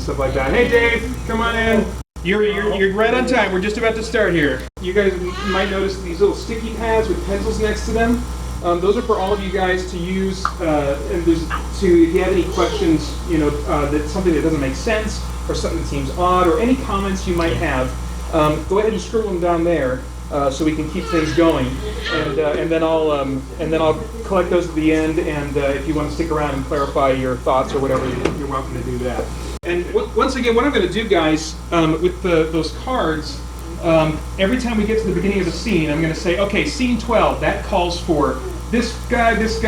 stuff like that. Hey Dave, come on in. You're right on time. We're just about to start here. You guys might notice these little sticky pads with pencils next to them. Those are for all of you guys to use, and if you have any questions, that's something that doesn't make sense, or something that seems odd, or any comments you might have, go ahead and scribble them down there, so we can keep things going. And then I'll collect those at the end. And if you want to stick around and clarify your thoughts or whatever, you're welcome to do that. And once again, what I'm going to do, guys, with those cards. Every time we get to the beginning of the scene, I'm going to say, okay, scene 12, that calls for this guy, this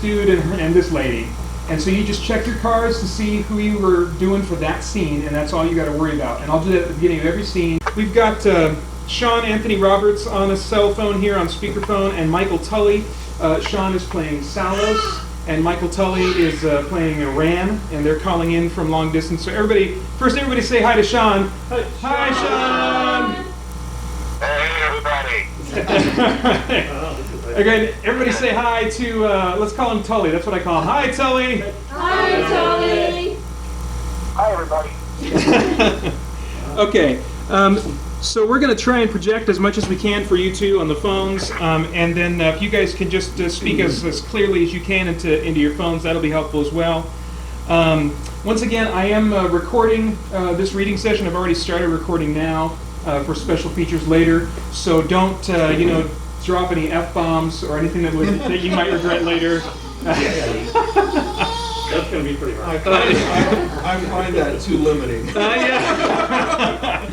dude, and this lady. And so you just check your cards to see who you were doing for that scene, and that's all you got to worry about. And I'll do that at the beginning of every scene. We've got Sean Anthony Roberts on a cell phone here on speakerphone, and Michael Tully. Sean is playing Salos, and Michael Tully is playing Ran, and they're calling in from long distance. So everybody say hi to Sean. Hi, Sean! Hey, everybody. Again, everybody say hi to, let's call him Tully. That's what I call him. Hi, Tully. Hi, Tully. Hi, everybody. Okay, so we're going to try and project as much as we can for you two on the phones, and then if you guys can just speak as clearly as you can into your phones, that'll be helpful as well. Once again, I am recording this reading session. I've already started recording now. For special features later, so don't drop any F-bombs or anything that you might regret later. That's going to be pretty hard. I find that too limiting. Yeah.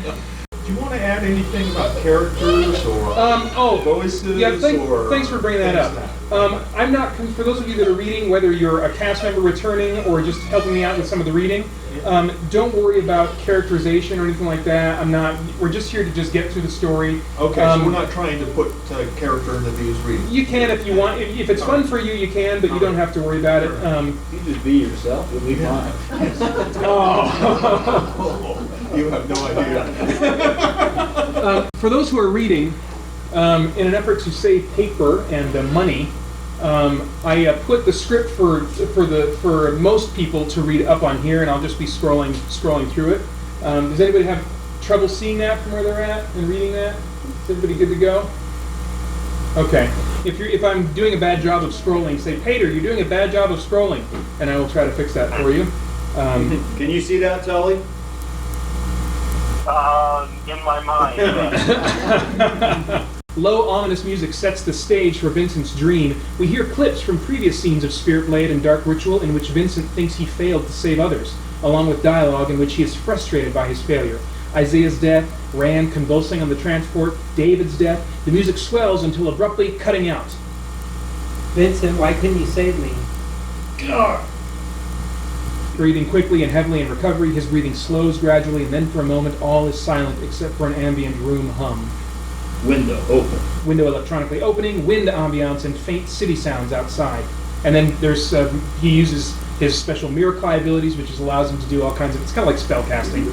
Do you want to add anything about characters or voices? Yeah, thanks for bringing that up. I'm not, for those of you that are reading, whether you're a cast member returning or just helping me out with some of the reading, don't worry about characterization or anything like that. We're just here to just get through the story. Okay, so we're not trying to put character into these readings. You can if you want. If it's fun for you, you can, but you don't have to worry about it. You just be yourself, you'll be fine. Oh. You have no idea. For those who are reading, in an effort to save paper and money, I put the script for most people to read up on here, and I'll just be scrolling through it. Does anybody have trouble seeing that from where they're at and reading that? Is everybody good to go? Okay. If I'm doing a bad job of scrolling, say, Paeter, you're doing a bad job of scrolling, and I will try to fix that for you. Can you see that, Tully? In my mind. Low, ominous music sets the stage for Vincent's dream. We hear clips from previous scenes of Spirit Blade and Dark Ritual in which Vincent thinks he failed to save others, along with dialogue in which he is frustrated by his failure. Isaiah's death, Rand convulsing on the transport, David's death. The music swells until abruptly cutting out. Vincent, why couldn't you save me? Breathing quickly and heavily in recovery, his breathing slows gradually, and then for a moment all is silent except for an ambient room hum. Window open. Window electronically opening, wind ambiance, and faint city sounds outside. And then there's he uses his special Merikk abilities, which allows him to do all kinds of, it's kind of like spell casting.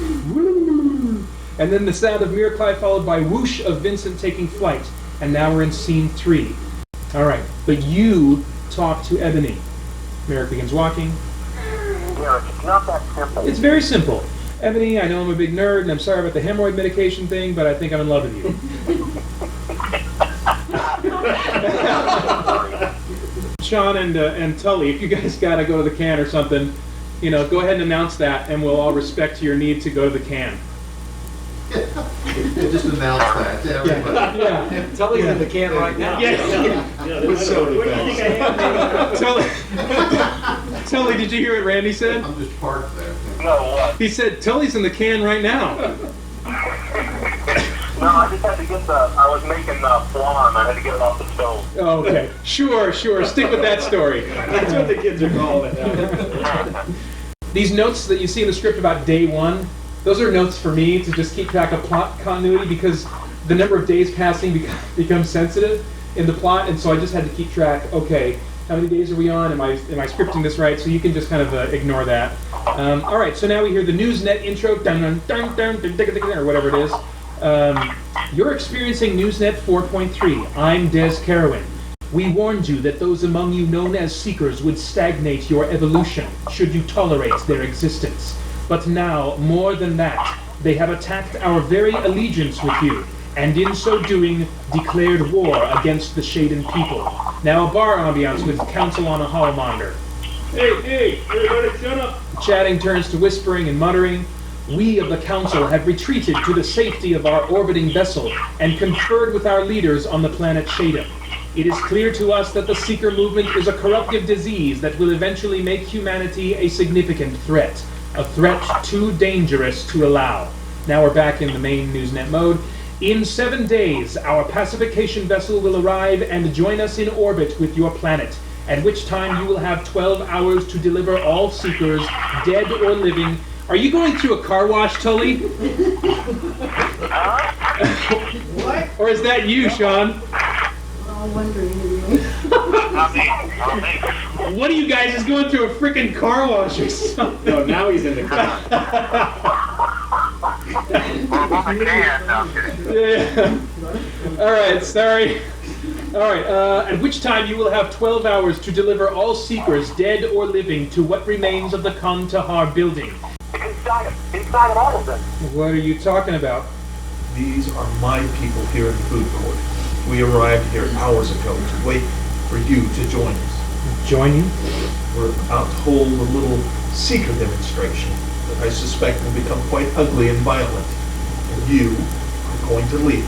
And then the sound of Merikk followed by whoosh of Vincent taking flight. And now we're in scene 3. All right, but you talk to Ebony. Merikk begins walking. It's not that simple. It's very simple. Ebony, I know I'm a big nerd, and I'm sorry about the hemorrhoid medication thing, but I think I'm in love with you. Sean and Tully, if you guys gotta go to the can or something, go ahead and announce that, and we'll all respect your need to go to the can. Just announce that to everybody. Yeah. Tully's in the can right now. With soda bags. Tully, did you hear what Randy said? I'm just parked there. No, what? He said, Tully's in the can right now. No, I just had to get I was making flan. I had to get it off the stove. Oh, okay. Sure. Stick with that story. That's what the kids are calling it. These notes that you see in the script about day 1, those are notes for me to just keep track of plot continuity, because the number of days passing becomes sensitive in the plot, and so I just had to keep track. Okay, how many days are we on? Am I scripting this right? So you can just kind of ignore that. All right, so now we hear the Newsnet intro, dun dun dun dun dun dun dun, or whatever it is. You're experiencing Newsnet 4.3. I'm Des Carowin. We warned you that those among you known as Seekers would stagnate your evolution should you tolerate their existence. But now, more than that, they have attacked our very allegiance with you, and in so doing, declared war against the Shaden people. Now a bar ambiance with council on a hallmonder. Hey, everybody shut up. Chatting turns to whispering and muttering. We of the council have retreated to the safety of our orbiting vessel and conferred with our leaders on the planet Shaden. It is clear to us that the Seeker movement is a corruptive disease that will eventually make humanity a significant threat. A threat too dangerous to allow. Now we're back in the main Newsnet mode. In 7 days, our pacification vessel will arrive and join us in orbit with your planet, at which time you will have 12 hours to deliver all Seekers, dead or living. Are you going through a car wash, Tully? What? Or is that you, Sean? All wondering anyway. One of you guys is going through a freaking car wash or something. No, now he's in the car. Yeah. All right, sorry. All right, at which time you will have 12 hours to deliver all Seekers, dead or living, to what remains of the Kandahar building. Inside of all of them. What are you talking about? These are my people here in food court. We arrived here hours ago to wait for you to join us. Join you? We're about to hold a little Seeker demonstration that I suspect will become quite ugly and violent. And you are going to lead.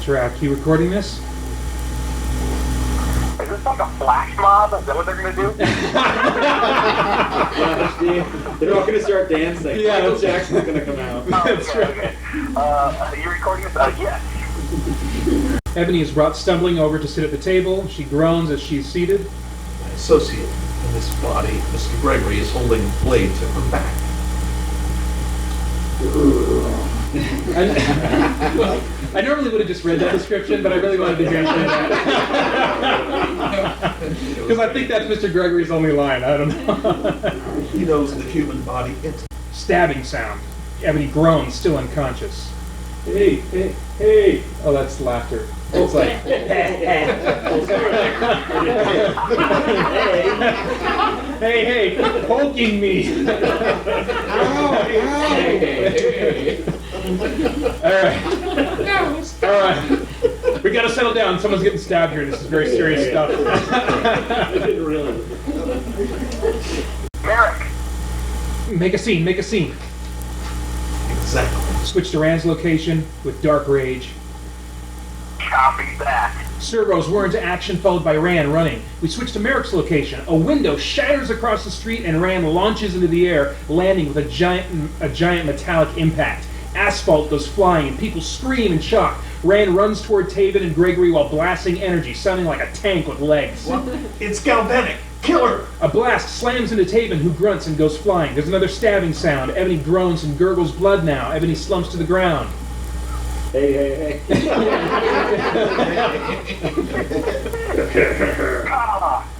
Drac, you recording this? Is this like a flash mob? Is that what they're going to do? They're all going to start dancing. Yeah, Michael that's- Jackson's going to come out. That's right. Are you recording this? Yes. Ebony is brought stumbling over to sit at the table. She groans as she's seated. My associate in this body, Mr. Gregory, is holding a blade to her back. I normally would have just read that description, but I really wanted to hear you say that. Because I think that's Mr. Gregory's only line. I don't know. He knows the human body intimately. Stabbing sound. Ebony groans, still unconscious. Hey. Oh, that's laughter. It's like, hey, poking me. All right. We gotta settle down. Someone's getting stabbed here. This is very serious stuff. Really? Merikk. Make a scene. Exactly. Switch to Rand's location with Dark Rage. Copy that. Servos whir into action, followed by Rand running. We switch to Merikk's location. A window shatters across the street, and Rand launches into the air, landing with a giant metallic impact. Asphalt goes flying, and people scream in shock. Rand runs toward Taven and Gregory while blasting energy, sounding like a tank with legs. What? It's galvanic. Kill her. A blast slams into Taven, who grunts and goes flying. There's another stabbing sound. Ebony groans and gurgles blood now. Ebony slumps to the ground. Hey.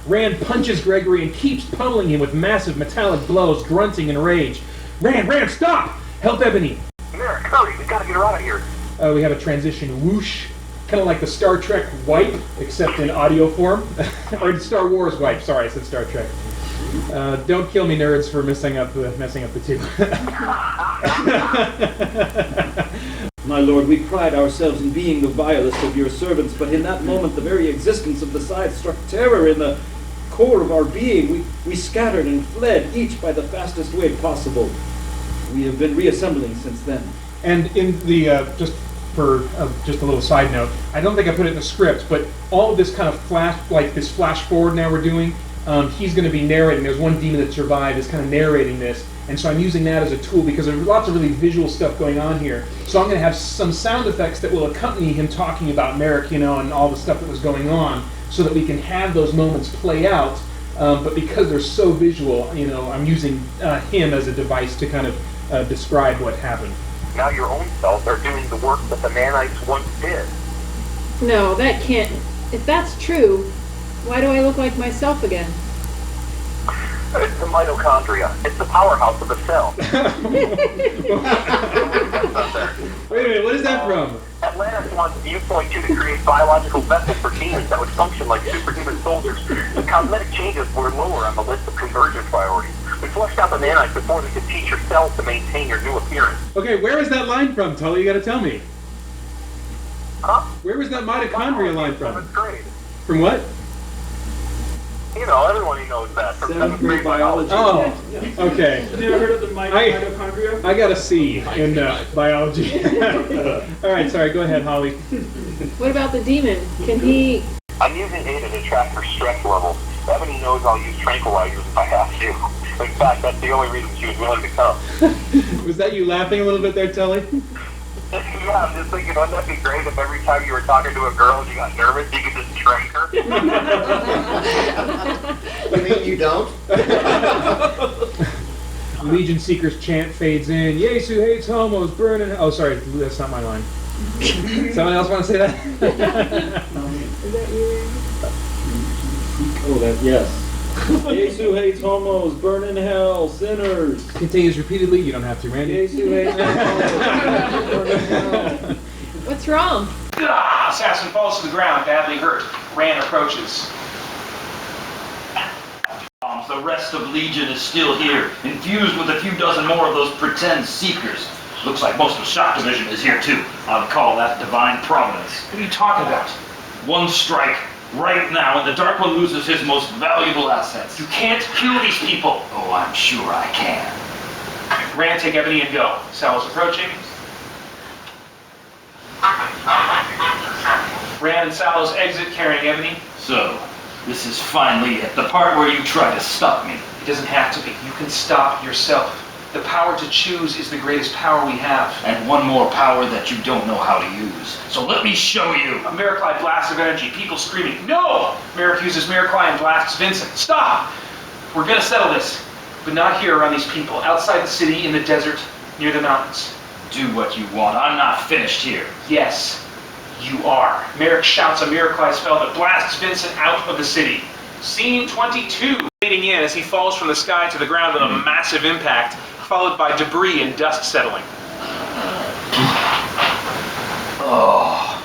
Rand punches Gregory and keeps pummeling him with massive metallic blows, grunting in rage. Rand, stop! Help Ebony! Merikk, hurry, we gotta get her out of here. We have a transition whoosh, kind of like the Star Trek wipe, except in audio form. Or Star Wars wipe, sorry, I said Star Trek. Don't kill me, nerds, for messing up the two. My lord, we pride ourselves in being the vilest of your servants, but in that moment the very existence of the scythe struck terror in the core of our being. We scattered and fled, each by the fastest way possible. We have been reassembling since then. And in the, just a little side note, I don't think I put it in the script, but all of this kind of this flash forward now we're doing, he's going to be narrating. There's one demon that survived is kind of narrating this, and so I'm using that as a tool because there's lots of really visual stuff going on here. So I'm going to have some sound effects that will accompany him talking about Merikk, and all the stuff that was going on, so that we can have those moments play out. But because they're so visual, I'm using him as a device to kind of describe what happened. Now your own selves are doing the work that the Nanites once did. No, that can't. If that's true, why do I look like myself again? It's the mitochondria. It's the powerhouse of the cell. Wait a minute, what is that from? Atlantis wants Viewpoint 2 to create biological vessels for demons that would function like superhuman soldiers. The cosmetic changes were lower on the list of conversion priorities. We flushed out the nanites before they could teach your cells to maintain your new appearance. Okay, where is that line from, Tully? You gotta tell me. Huh? Where was that mitochondria line from? 7th grade. From what? You know, everyone knows that. From 7th grade biology. Oh, okay. Have you ever heard of the mitochondria? I got a C in biology. All right, sorry, go ahead, Holly. What about the demon? Can he... I'm using Ada to track her stress levels. Ebony knows I'll use tranquilizers if I have to. In fact, that's the only reason she was willing to come. Was that you laughing a little bit there, Tully? Yeah, I'm just thinking, wouldn't that be great if every time you were talking to a girl and you got nervous, you could just trank her? You mean you don't? Legion Seeker's chant fades in. Yesu hates homos, burning. Oh, sorry, that's not my line. Someone else want to say that? Is that you? Oh, that, yes. Yesu hates homos, burn in hell, sinners. Continues repeatedly. You don't have to, Randy. Yesu hates homos, burn in hell. What's wrong? Assassin falls to the ground, badly hurt. Rand approaches. The rest of Legion is still here, infused with a few dozen more of those pretend seekers. Looks like most of Shock Division is here too. I would call that divine providence. What are you talking about? One strike, right now, and the Dark One loses his most valuable assets. You can't kill these people. Oh, I'm sure I can. Rand, take Ebony and go. Sal's approaching. Rand and Salos exit carrying Ebony. So, this is finally it, the part where you try to stop me. It doesn't have to be. You can stop yourself. The power to choose is the greatest power we have. And one more power that you don't know how to use. So let me show you. A Merikk blast of energy, people screaming, no! Merikk uses Merikk and blasts Vincent. Stop! We're gonna settle this. But not here around these people. Outside the city, in the desert, near the mountains. Do what you want. I'm not finished here. Yes, you are. Merikk shouts a Merikk spell that blasts Vincent out of the city. Scene 22. Fading in as he falls from the sky to the ground with a massive impact, followed by debris and dust settling. Oh,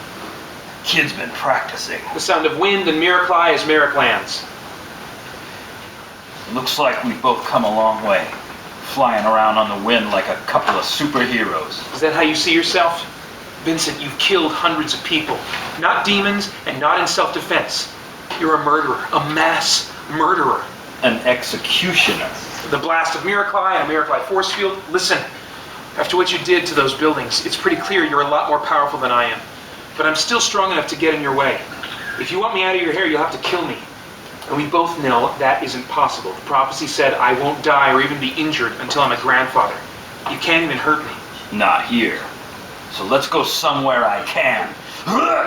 kid's been practicing. The sound of wind and Merikk as Merikk lands. Looks like we've both come a long way. Flying around on the wind like a couple of superheroes. Is that how you see yourself? Vincent, you've killed hundreds of people. Not demons and not in self-defense. You're a murderer, a mass murderer. An executioner. The blast of Merikk and a Merikk force field. Listen, after what you did to those buildings, it's pretty clear you're a lot more powerful than I am. But I'm still strong enough to get in your way. If you want me out of your hair, you'll have to kill me. And we both know that isn't possible. The prophecy said I won't die or even be injured until I'm a grandfather. You can't even hurt me. Not here. So let's go somewhere I can.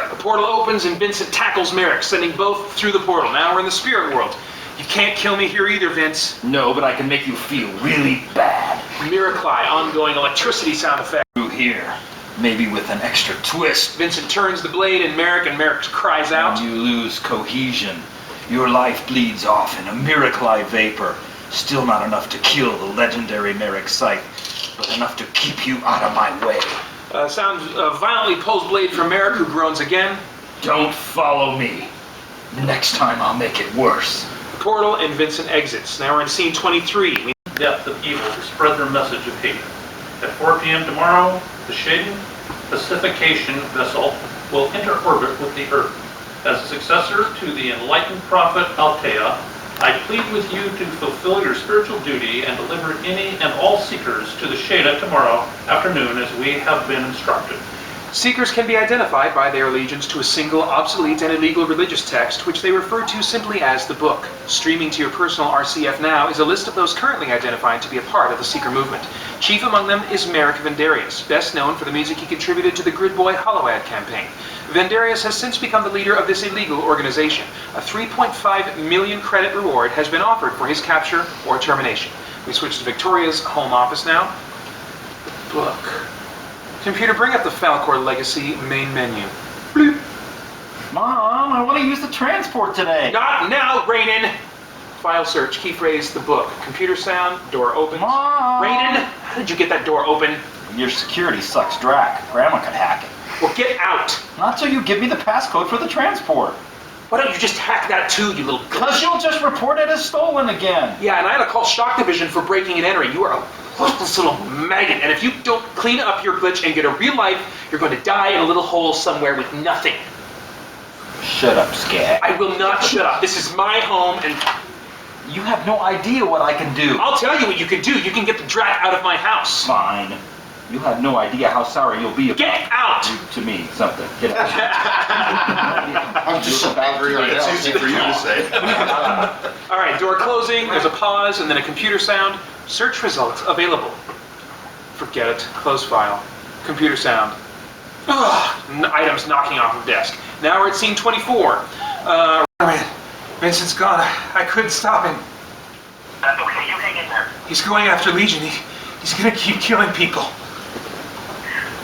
The portal opens and Vincent tackles Merikk, sending both through the portal. Now we're in the spirit world. You can't kill me here either, Vince. No, but I can make you feel really bad. Merikk, ongoing electricity sound effect. Through here. Maybe with an extra twist. Vincent turns the blade and Merikk cries out. You lose cohesion. Your life bleeds off in a Merikk vapor. Still not enough to kill the legendary Merikk scythe, but enough to keep you out of my way. Violently pulls blade from Merikk, who groans again. Don't follow me. Next time I'll make it worse. The portal and Vincent exits. Now we're in scene 23. Depth of evil to spread their message of hate. At 4 p.m. tomorrow, the Shading pacification vessel will enter orbit with the Earth. As a successor to the enlightened prophet Altea, I plead with you to fulfill your spiritual duty and deliver any and all seekers to the Shada tomorrow afternoon as we have been instructed. Seekers can be identified by their allegiance to a single, obsolete, and illegal religious text, which they refer to simply as the Book. Streaming to your personal RCF now is a list of those currently identified to be a part of the Seeker movement. Chief among them is Merikk Vendarius, best known for the music he contributed to the Grid Boy Hollow-Ad campaign. Vendarius has since become the leader of this illegal organization. A 3.5 million credit reward has been offered for his capture or termination. We switch to Victoria's home office now. The book. Computer, bring up the Falcore Legacy main menu. Bloop. Mom, I want to use the transport today. Not now, Rainin! File search, key phrase, the book. Computer sound, door opens. Mom! Rainin, how did you get that door open? Your security sucks drac. Grandma could hack it. Well, get out! Not till you give me the passcode for the transport. Why don't you just hack that too, you little Because you'll just report it as stolen again. Yeah, and I had to call Shock Division for breaking and entering. You are a worthless little maggot, and if you don't clean up your glitch and get a real life, you're going to die in a little hole somewhere with nothing. Shut up, Scat. I will not shut up. This is my home, and You have no idea what I can do. I'll tell you what you can do. You can get the drat out of my house. Fine. You have no idea how sorry you'll be about Get out! to me. Something. Get out. I'm just so angry right now. It's easy for you to say. All right, door closing, there's a pause, and then a computer sound. Search results available. Forget it. Close file. Computer sound. Ugh, items knocking off the desk. Now we're at scene 24. Vincent's gone. I couldn't stop him. That's okay, you hang in there. He's going after Legion. He's gonna keep killing people.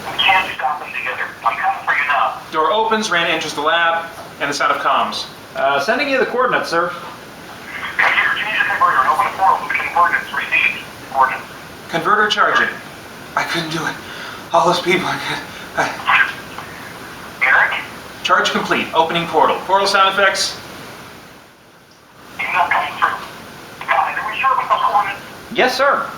We can't stop them together. I'm coming for you now. Door opens, Rand enters the lab, and the sound of comms. Sending you the coordinates, sir. Computer, change the converter and open a portal with the coordinates received. Coordinates. Converter charging. I couldn't do it. All those people. Merikk? Charge complete. Opening portal. Portal sound effects. He's not coming through. Guys, are we sure about those coordinates? Yes, sir.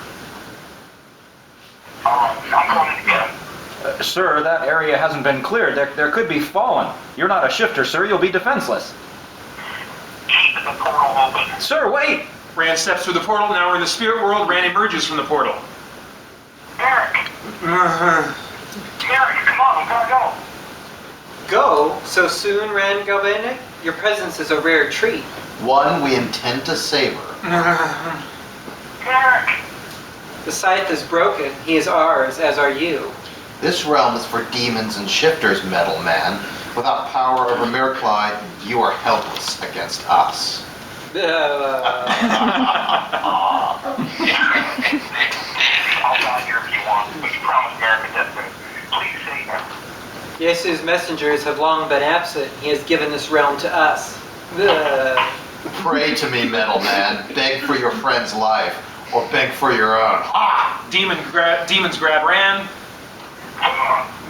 Alright, I'm going in to get him. Sir, that area hasn't been cleared. There could be fallen. You're not a shifter, sir. You'll be defenseless. Keep the portal open. Sir, wait! Rand steps through the portal. Now we're in the spirit world. Rand emerges from the portal. Merikk! Merikk, come on, we gotta go. Go? So soon, Rand Galvanic? Your presence is a rare treat. One we intend to savor. Merikk! The scythe is broken. He is ours, as are you. This realm is for demons and shifters, Metal Man. Without power over Merikk, you are helpless against us. I'll die here if you want, but you promised Merikk a death sentence. Please save him. Yesu's messengers have long been absent. He has given this realm to us. Pray to me, Metal Man. Beg for your friend's life, or beg for your own. Demons grab Rand.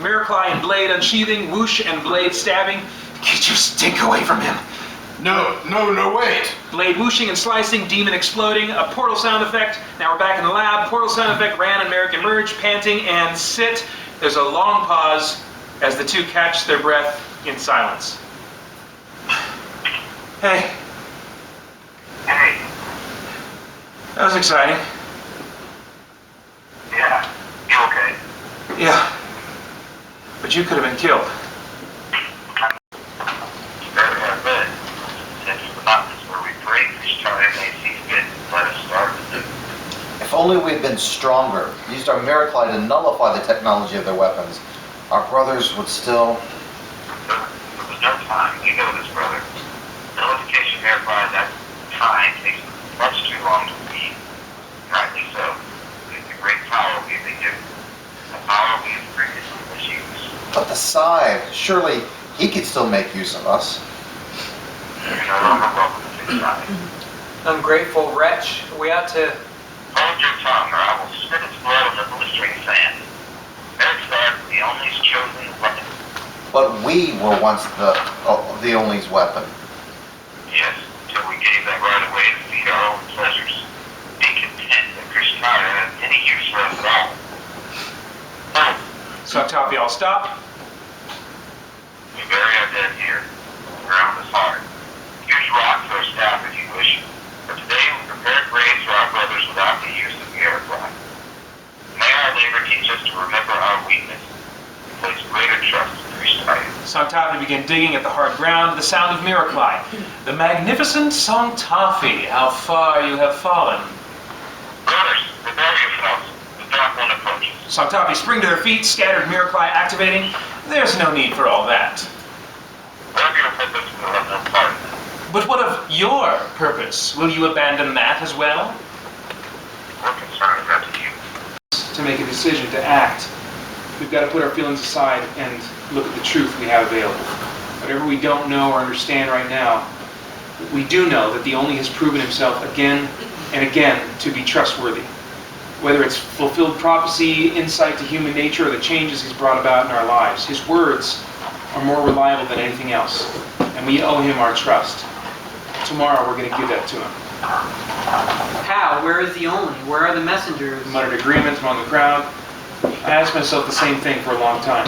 Merikk and blade unsheathing. Whoosh and blade stabbing. Get your stink away from him. No, wait. Blade whooshing and slicing, demon exploding, a portal sound effect. Now we're back in the lab. Portal sound effect, Rand and Merikk emerge, panting and sit. There's a long pause as the two catch their breath in silence. Hey. Hey. That was exciting. Yeah, you okay? Yeah. But you could have been killed. Better have been. Since we're not this where we break, each time they see fit, let us start. If only we had been stronger, used our Merikk to nullify the technology of their weapons, our brothers would still... There was no time. You know this, brother. Nullification verified that time takes much too long to beat. Rightly so. It's a great power we've been given. The power we have previously misused. But the scythe, surely he could still make use of us. You're no longer welcome to the side. Ungrateful wretch. We ought to... Hold your tongue, or I will spit its blood on the blistering sand. Merikk is the Only's chosen weapon. But we were once the Only's weapon. Yes, until we gave that right away to feed our own pleasures. Be content that Krishna has any use for us at all. Sucktoppy, I'll stop. We bury our dead here. The ground is hard. Use rocks or staff if you wish. But today we prepare graves for our brothers without the use of Merikk. May our labor teach us to remember our weakness and place greater trust in Krishna. Sucktoppy began digging at the hard ground. The sound of Merikk. The magnificent Sucktoppy, how far you have fallen. Brothers, prepare yourselves. The Dark One approaches. Sucktoppy spring to their feet, scattered Merikk activating. There's no need for all that. Whatever your purpose, we'll have no part in it. But what of your purpose? Will you abandon that as well? We're concerned with that to you. To make a decision, to act, we've got to put our feelings aside and look at the truth we have available. Whatever we don't know or understand right now, we do know that the Only has proven himself again and again to be trustworthy. Whether it's fulfilled prophecy, insight to human nature, or the changes he's brought about in our lives, his words are more reliable than anything else. And and we owe him our trust. Tomorrow we're going to give that to him. How? Where is the only? Where are the messengers? Muttered agreement among the crowd. I asked myself the same thing for a long time.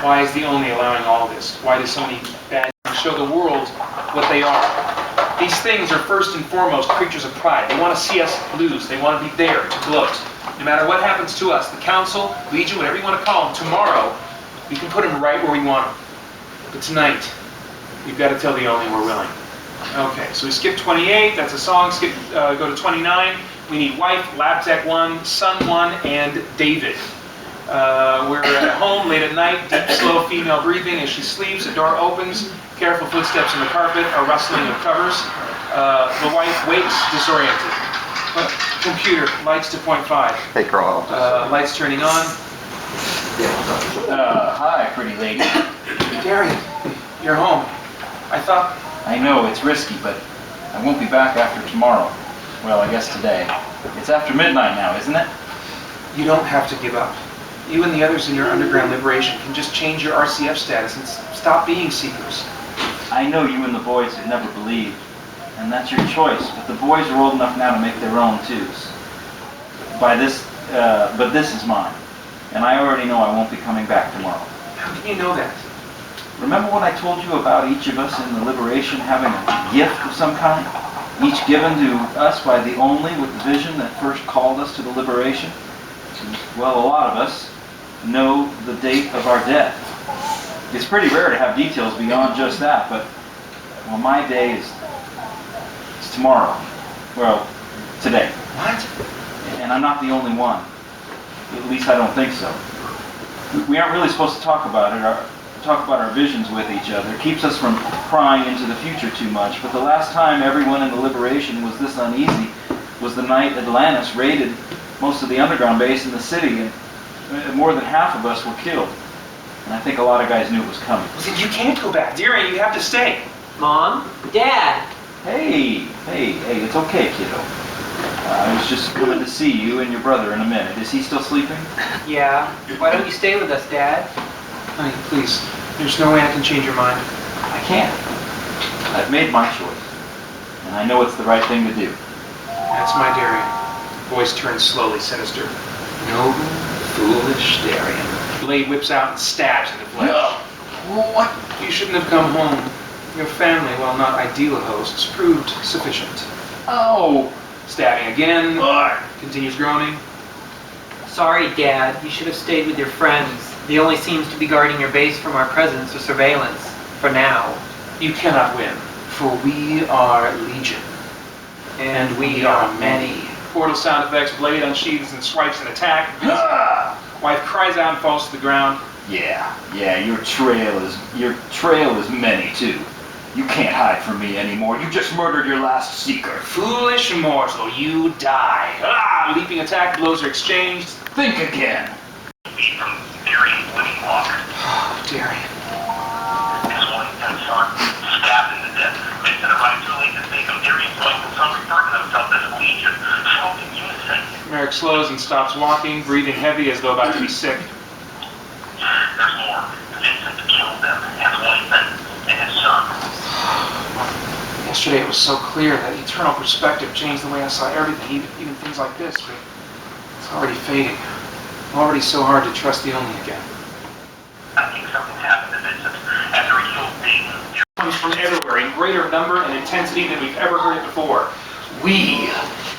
Why is the only allowing all this? Why do so many bad things show the world what they are? These things are first and foremost creatures of pride. They want to see us lose. They want to be there to gloat. No matter what happens to us, the council, legion, whatever you want to call them, tomorrow, we can put them right where we want them. But tonight, we've got to tell the only we're willing. Okay, so we skip 28, that's a song. Go to 29. We need wife, lab tech 1, son 1, and David. We're at home late at night, deep, slow female breathing as she sleeps. A door opens, careful footsteps on the carpet, a rustling of covers. The wife wakes, disoriented. Computer, lights to 0.5. Hey, girl. Lights turning on. Hi, pretty lady. Darian, you're home. I thought... I know it's risky, but I won't be back after tomorrow. Well, I guess today. It's after midnight now, isn't it? You don't have to give up. You and the others in your underground liberation can just change your RCF status and stop being seekers. I know you and the boys have never believed, and that's your choice, but the boys are old enough now to make their own twos. But this is mine, and I already know I won't be coming back tomorrow. How can you know that? Remember when I told you about each of us in the liberation having a gift of some kind? Each given to us by the only with the vision that first called us to the liberation? Well, a lot of us know the date of our death. It's pretty rare to have details beyond just that, but, well, my day is tomorrow. Well, today. What? And I'm not the only one. At least I don't think so. We aren't really supposed to talk about it, our visions with each other. It keeps us from prying into the future too much, but the last time everyone in the liberation was this uneasy was the night Atlantis raided most of the underground base in the city, and more than half of us were killed. And I think a lot of guys knew it was coming. Well, you can't go back. Darian, you have to stay. Mom? Dad? Hey, it's okay, kiddo. I was just coming to see you and your brother in a minute. Is he still sleeping? Yeah. Why don't you stay with us, Dad? Honey, please. There's no way I can change your mind. I can't. I've made my choice. And I know it's the right thing to do. That's my Darian. Voice turns slowly sinister. Noble, foolish Darian. Blade whips out and stabs into flesh. No. What? You shouldn't have come home. Your family, while not ideal hosts, proved sufficient. Oh! Stabbing again. Continues groaning. Sorry, Dad. You should have stayed with your friends. The only seems to be guarding your base from our presence or surveillance. For now. You cannot win, for we are legion. And we are many. Portal sound effects, blade unsheathes and swipes an attack. Wife cries out and falls to the ground. Yeah, your trail is many too. You can't hide from me anymore. You just murdered your last seeker. Foolish mortal, you die. Leaping attack, blows are exchanged. Think again. From Darian's living walker. Darian. His wife and son stabbed into death. Vincent arrived too late to save him. Darian's wife and son refer to themselves as Legion, spoke in unison. Merikk slows and stops walking, breathing heavy as though about to be sick. There's more. Vincent killed them, his wife and his son. Yesterday it was so clear that eternal perspective changed the way I saw everything, even things like this, but it's already fading. Already so hard to trust the only again. I think something's happened to Vincent. After he killed Dayton, It comes from everywhere in greater number and intensity than we've ever heard it before. We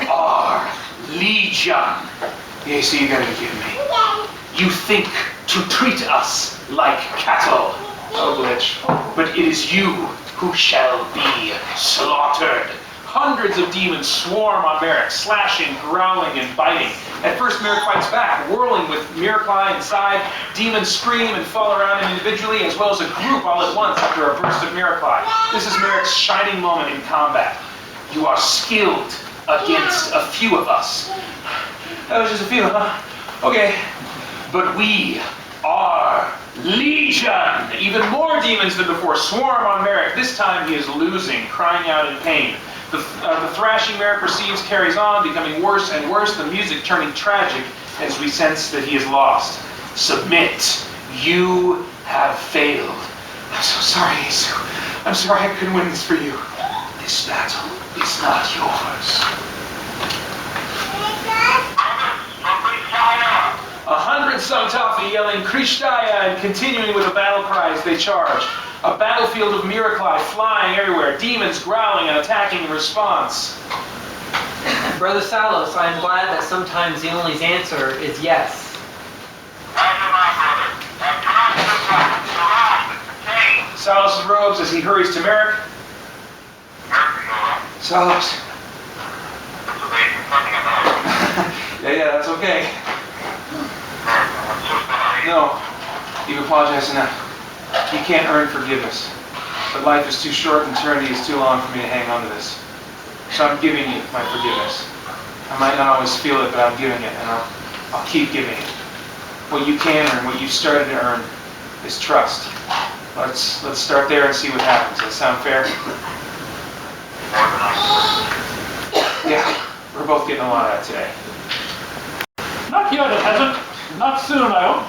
are Legion. Yeah, so you gotta be kidding me. You think to treat us like cattle. Oh, glitch. But it is you who shall be slaughtered. Hundreds of demons swarm on Merikk, slashing, growling, and biting. At first, Merikk fights back, whirling with Merikk inside. Demons scream and fall around him individually, as well as a group all at once after a burst of Merikk. This is Merick's shining moment in combat. You are skilled against a few of us. That was just a few, huh? Okay. But we are Legion! Even more demons than before swarm on Merikk. This time he is losing, crying out in pain. The thrashing Merikk perceives carries on, becoming worse and worse, the music turning tragic as we sense that he is lost. Submit. You have failed. I'm so sorry, Jesus. I'm sorry I couldn't win this for you. This battle is not yours. 100 Sangtafi yelling Krishtaya and continuing with the battle cry as they charge. A battlefield of Merikk flying everywhere, demons growling and attacking in response. Brother Salos, I am glad that sometimes the only answer is yes. Salos robes as he hurries to Merikk. Salos. Yeah, that's okay. No, you've apologized enough. You can't earn forgiveness. But life is too short and eternity is too long for me to hang on to this. So I'm giving you my forgiveness. I might not always feel it, but I'm giving it, and I'll keep giving it. What you can earn, what you've started to earn, is trust. Let's start there and see what happens. Does that sound fair? Yeah, we're both getting a lot of that today. Not yet, it hasn't. Not soon, I hope.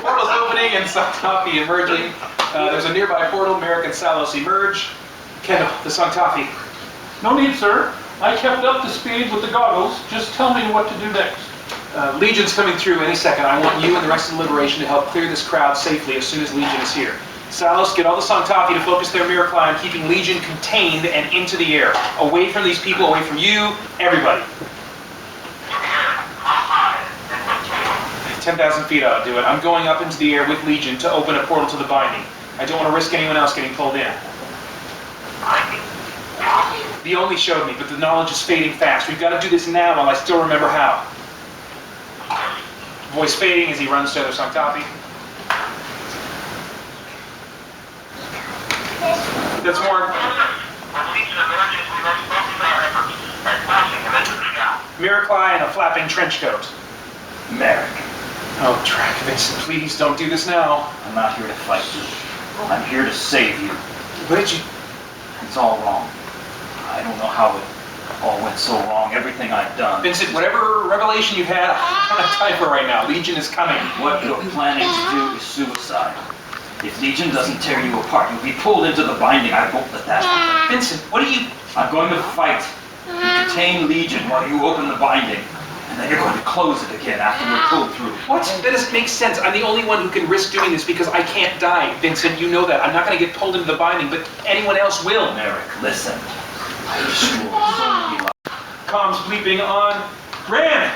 Portal's opening and Sangtafi emerging. There's a nearby portal. Merikk and Salos emerge. Kendall, the Sangtafi. No need, sir. I kept up the speed with the goggles. Just tell me what to do next. Legion's coming through any second. I want you and the rest of the Liberation to help clear this crowd safely as soon as Legion is here. Salos, get all the Sangtafi to focus their Merikk on keeping Legion contained and into the air. Away from these people, away from you, everybody. 10,000 feet ought to do it. I'm going up into the air with Legion to open a portal to the binding. I don't want to risk anyone else getting pulled in. The only showed me, but the knowledge is fading fast. We've got to do this now while I still remember how. Voice fading as he runs to the Sangtafi. That's more. Merikk in a flapping trench coat. Merikk, Oh, Track, Vincent, please don't do this now. I'm not here to fight you. I'm here to save you. What did you... It's all wrong. I don't know how it all went so wrong, everything I've done. Vincent, whatever revelation you've had, I don't have time for right now. Legion is coming. What you're planning to do is suicide. If Legion doesn't tear you apart, you'll be pulled into the binding. I won't let that happen. Vincent, what are you... I'm going to fight. You contain Legion while you open the binding. And then you're going to close it again after we're pulled through. What? That doesn't make sense. I'm the only one who can risk doing this because I can't die. Vincent, you know that. I'm not going to get pulled into the binding, but anyone else will. Merikk, listen. I destroyed Comms bleeping on. Ran!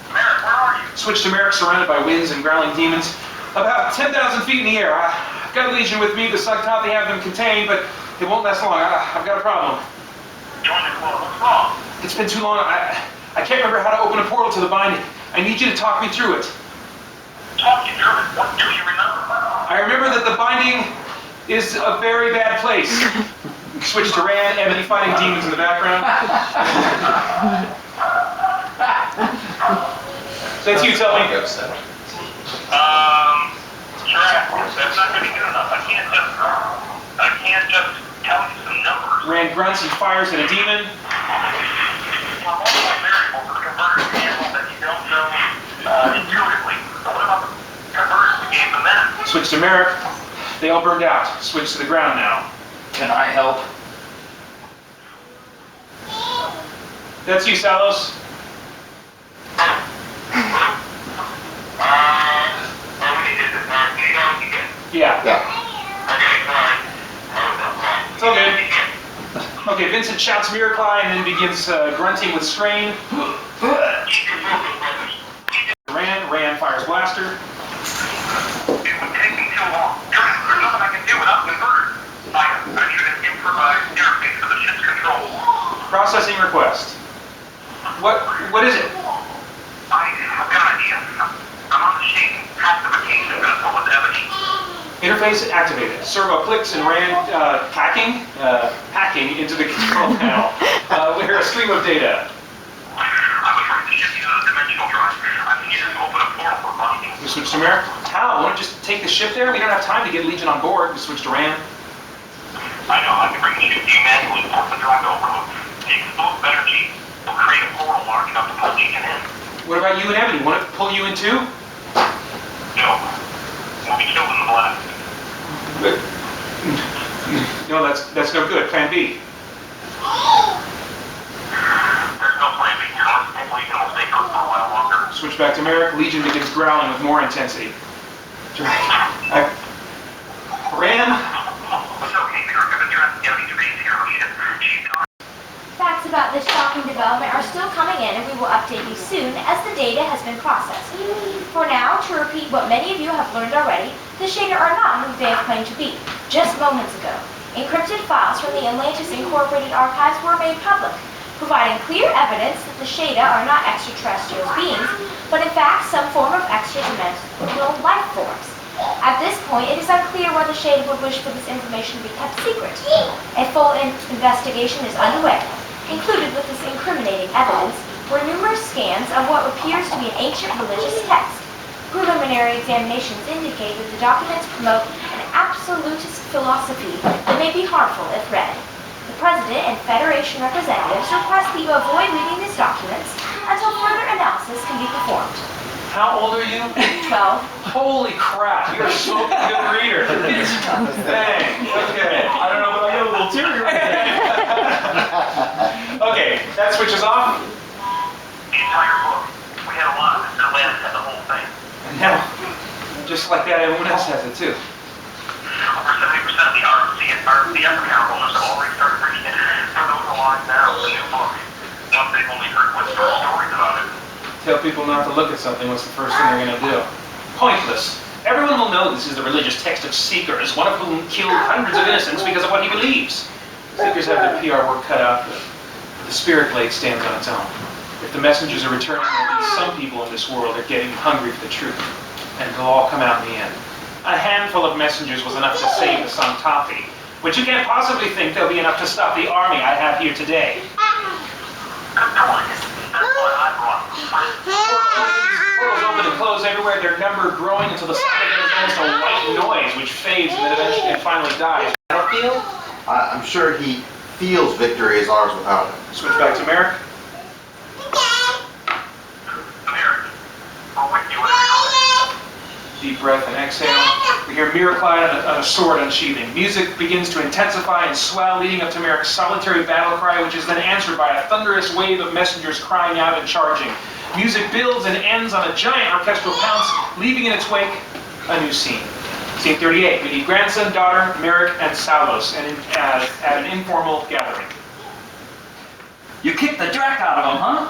Merikk, where are you? Switch to Merikk, surrounded by winds and growling demons. About 10,000 feet in the air. I've got Legion with me. The Sangtafi have them contained, but it won't last long. I've got a problem. Join the club. What's wrong? It's been too long. I can't remember how to open a portal to the binding. I need you to talk me through it. Talk in German. What do you remember? I remember that the binding is a very bad place. Switch to Rand, Ebony fighting demons in the background. That's you, tell me. Track. That's not going to be good enough. I can't just tell you some numbers. Rand grunts and fires at a demon. Multiple variables of the converter handle that you don't know intuitively. What about the converters we gave the men? Switch to Merikk. They all burned out. Switch to the ground now. Can I help? That's you, Salos. Yeah. It's all good. Okay, Vincent shouts Merikk and then begins grunting with strain. Ran fires blaster. It would take me too long. There's nothing I can do without converters. I need an improvised interface for the ship's controls. Processing request. What is it? I've got an idea. I'm on the ship. Pacification vessel with Ebony. Interface activated. Servo clicks and Rand hacking into the control panel. We hear a stream of data. I'm afraid the ship uses a dimensional drive. I'm needed to open a portal for binding. We switch to Merikk. How? Why don't you just take the ship there? We don't have time to get Legion on board. We switch to Rand. I know. I can bring the ship to you manually. Port the drive overload. The exposed energy will create a portal large enough to pull Legion in. What about you and Ebony? Want it to pull you in too? No. We'll be killed in the blast. No, that's no good. Plan B. There's no plan B. Hopefully you can all stay put for a while longer. Switch back to Merikk. Legion begins growling with more intensity. Ram? It's okay, Peter. I've been trying to get me to base here. She's gone. Facts about this shocking development are still coming in, and we will update you soon as the data has been processed. For now, to repeat what many of you have learned already, the Shader are not who they have claimed to be. Just moments ago, encrypted files from the Atlantis Incorporated archives were made public, providing clear evidence that the Shader are not extraterrestrial beings, but in fact some form of extra-dimensional life forms. At this point, it is unclear why the Shader would wish for this information to be kept secret. A full investigation is underway. Included with this incriminating evidence were numerous scans of what appears to be an ancient religious text. Preliminary examinations indicate that the documents promote an absolutist philosophy that may be harmful if read. The President and Federation representatives request that you avoid reading these documents until further analysis can be performed. How old are you? 12. Holy crap, you're a smoking good reader. Dang, okay. I don't know, but I get a little teary right there. Okay, that switches off. The entire book. We had a lot of this. Atlantis had the whole thing. And now, just like that, everyone else has it too. Over 70% of the RCF account holders have already started reading it. For those alive now, it's a new book. Once they've only heard whisper stories about it. Tell people not to look at something, what's the first thing they're going to do? Pointless. Everyone will know this is the religious text of Seekers, one of whom killed hundreds of innocents because of what he believes. Seekers have their PR work cut out, but the Spirit Blade stands on its own. If the messengers are returning, at least some people in this world are getting hungry for the truth, and it'll all come out in the end. A handful of messengers was enough to save the Santafi, but you can't possibly think there'll be enough to stop the army I have here today. Portals open and close everywhere, their number growing until the sound of it is almost a white noise which fades and then eventually it finally dies. Battlefield? I'm sure he feels victory is ours without him. Switch back to Merikk. Merikk. Or what you want to Deep breath and exhale. We hear Merikk on a sword unsheathing. Music begins to intensify and swell, leading up to Merikk's solitary battle cry, which is then answered by a thunderous wave of messengers crying out and charging. Music builds and ends on a giant orchestral pounce, leaving in its wake a new scene. Scene 38. We need grandson, daughter, Merikk, and Salos at an informal gathering. You kicked the drac out of him, huh?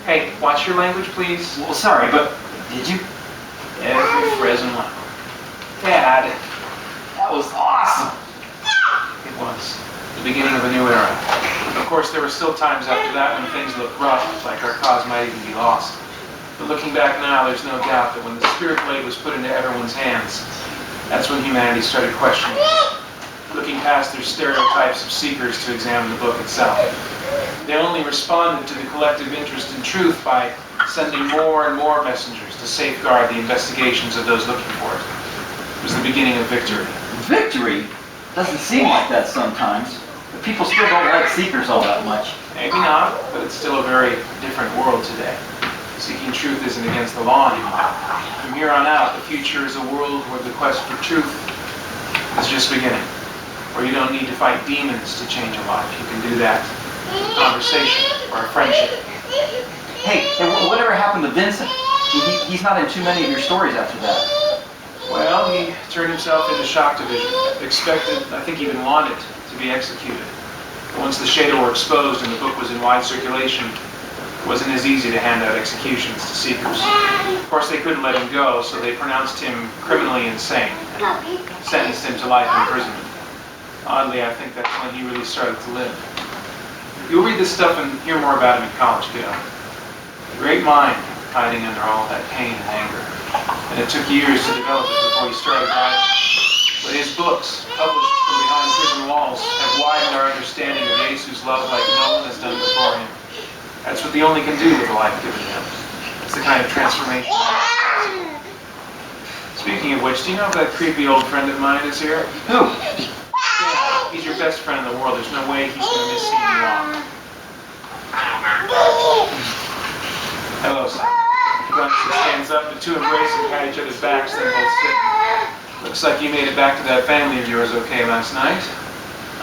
Hey, watch your language, please. Well, sorry, but did you? Every present one. Dad. That was awesome. It was the beginning of a new era. Of course, there were still times after that when things looked rough, like our cause might even be lost. But looking back now, there's no doubt that when the Spirit Blade was put into everyone's hands, that's when humanity started questioning it, looking past their stereotypes of seekers to examine the book itself. They only responded to the collective interest in truth by sending more and more messengers to safeguard the investigations of those looking for it. It was the beginning of victory. Victory? Doesn't seem like that sometimes. But people still don't like Seekers all that much. Maybe not, but it's still a very different world today. Seeking truth isn't against the law anymore. From here on out, the future is a world where the quest for truth is just beginning. Where you don't need to fight demons to change a life. You can do that in a conversation or a friendship. Hey, whatever happened to Vincent? He's not in too many of your stories after that. Well, he turned himself into shock division. Expected, I think even wanted, to be executed. But once the Shader were exposed and the book was in wide circulation, it wasn't as easy to hand out executions to seekers. Of course, they couldn't let him go, so they pronounced him criminally insane and sentenced him to life imprisonment. Oddly, I think that's when he really started to live. You'll read this stuff and hear more about him in college, kiddo. A great mind hiding under all that pain and anger. And it took years to develop it before he started writing. But his books, published from behind prison walls, have widened our understanding of Jesus' love like no one has done before him. That's what the only can do with the life given him. It's the kind of transformation that's possible. Speaking of which, do you know if that creepy old friend of mine is here? Who? Yeah, he's your best friend in the world. There's no way he's going to miss seeing you all. Hello, son. He stands up, the two embrace and pat each other's backs, then both sit. Looks like you made it back to that family of yours okay last night.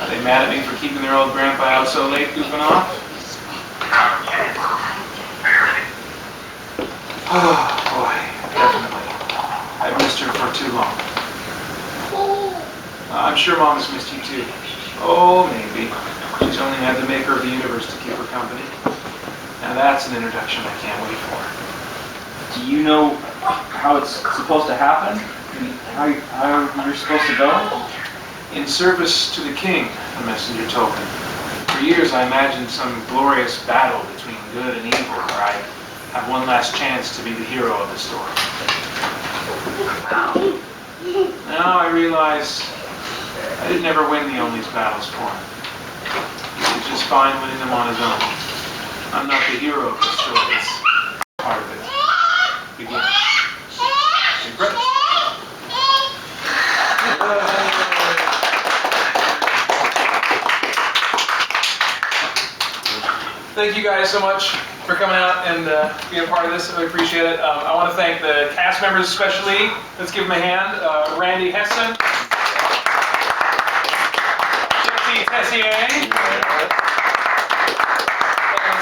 Are they mad at me for keeping their old grandpa out so late goofing off? Oh, boy, definitely. I've missed her for too long. I'm sure Mom has missed you too. Oh, maybe. She's only had the maker of the universe to keep her company. Now that's an introduction I can't wait for. Do you know how it's supposed to happen? How you're supposed to go? In service to the king, the messenger told me. For years I imagined some glorious battle between good and evil where I'd have one last chance to be the hero of the story. Now I realize I did never win the Only's battles for him. He was just fine winning them on his own. I'm not the hero of the story. It's part of it. Begin. Credits. Thank you guys so much for coming out and being a part of this. I really appreciate it. I want to thank the cast members especially. Let's give them a hand. Randy Hesson. Tessier. Let's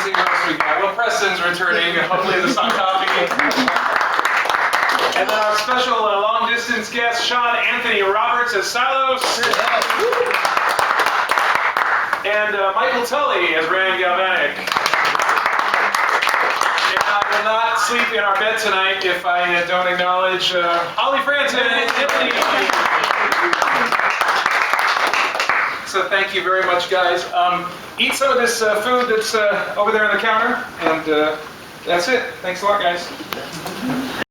see what else we got. Well, Preston's returning. Hopefully this on copy. And then our special long-distance guest, Sean Anthony Roberts as Silos. And Michael Tully as Rand Galvanic. And I will not sleep in our bed tonight if I don't acknowledge Holly Franson and Tiffany. So thank you very much, guys. Eat some of this food that's over there on the counter, and that's it. Thanks a lot, guys.